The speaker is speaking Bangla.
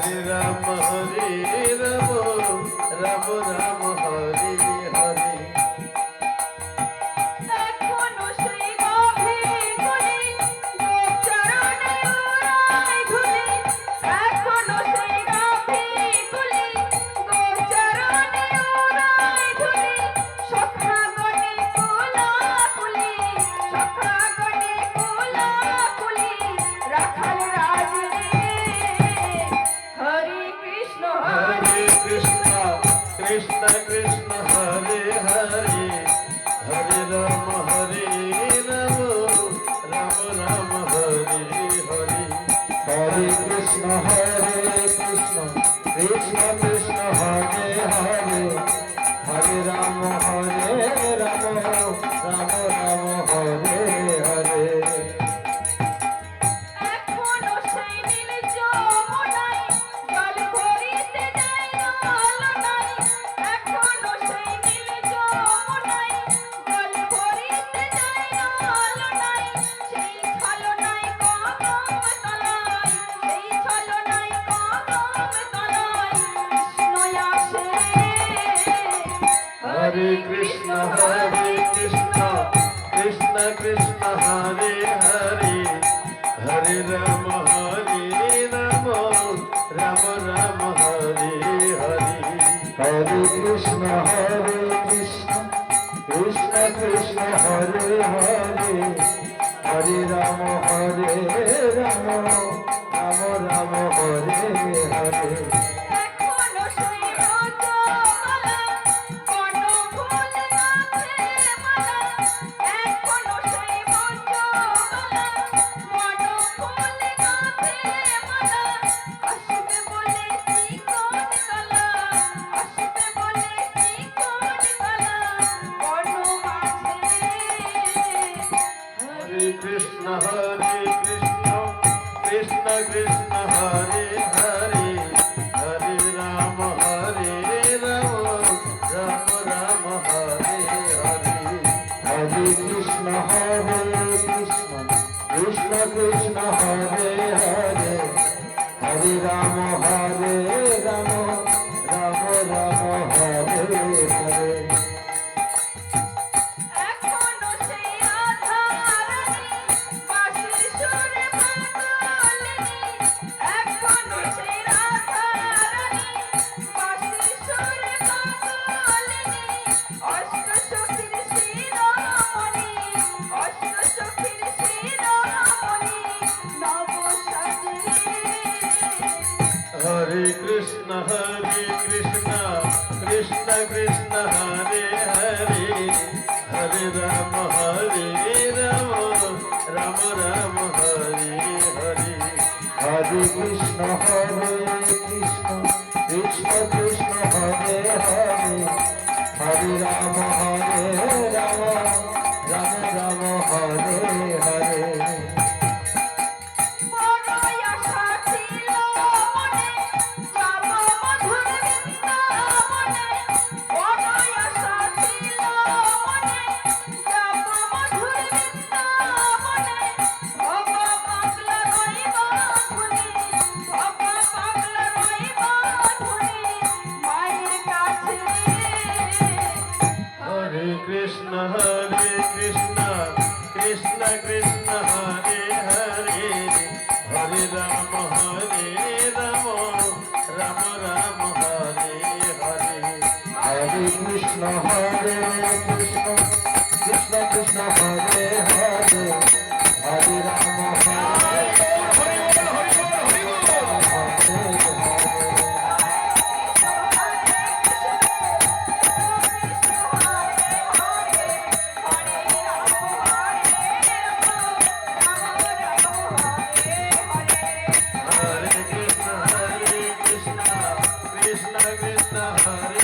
হরে রাম রাম রাম হরে হরে। এখনো সেই গভীর কোলে গোচরণে উড়ায় ধুলি, এখনো সেই গভীর কোলে গোচরণে উড়ায় ধুলি, সখাগণে কোলাকুলি, সখাগণে কোলাকুলি, রাখাল রাজ রে। হরে কৃষ্ণ হরে কৃষ্ণ কৃষ্ণ কৃষ্ণ হরে হরে, হরে রাম রাম রাম হরে হরে। হরে কৃষ্ণ কৃষ্ণ কৃষ্ণ হরে হরে, হরে রাম রাম রাম হরে হরে। এখনো সেই নীল যমুনায় জল ভরিতে যায় ললনায়, এখনো সেই নীল যমুনায় জল ভরিতে যায় ললনায়, সেই ছলনায় কদম তলায়, সেই ছলনায় কদম তলায় কৃষ্ণ আসে। হরে কৃষ্ণ কৃষ্ণ কৃষ্ণ হরে হরে, হরে রাম রাম রাম হরে হরে। হরে কৃষ্ণ কৃষ্ণ কৃষ্ণ হরে হরে, হরে রাম রাম হরে হরে। এখনো সেই রজমালা কর্ণফুল গাছে মালা, এখনো সেই রজমালা কর্ণফুল গাছে মালা, আসবে বলে চিকন গলা, আসবে বলে চিকন গলা বন মাঝে। হরে কৃষ্ণ কৃষ্ণ কৃষ্ণ হরে হরে, হরে রাম রাম রাম হরে হরে। হরে কৃষ্ণ কৃষ্ণ কৃষ্ণ হরে হরে, হরে রাম রাম রাম হরে হরে। এখনো সেই রাধারানী বাঁশির সুরে পাগলিনী, এখনো সেই রাধারানী বাঁশির সুরে পাগলিনী, অষ্টসখীর শিরোমণি, অষ্টসখীর শিরোমণি নব সাজে। হরে কৃষ্ণ কৃষ্ণ কৃষ্ণ হরে হরে, হরে রাম রাম রাম হরে হরে। হরে কৃষ্ণ কৃষ্ণ কৃষ্ণ হরে হরে, হরে রাম রাম হরে হরে। বড়ই আশা ছিল মনে যাব মধুর বৃন্দাবনে, বড়ই আশা ছিল মনে যাব মধুর বৃন্দাবনে, ভব পাগলা রইব ধুনি, ভব পাগলা রইব ধুনি মায়ের কাছে। হরে কৃষ্ণ কৃষ্ণ কৃষ্ণ হরে হরে, হরে রাম রাম রাম হরে হরে। হরে কৃষ্ণ কৃষ্ণ কৃষ্ণ হরে হরে, হরে রাম হরে Hare Krishna Krishna Krishna Hare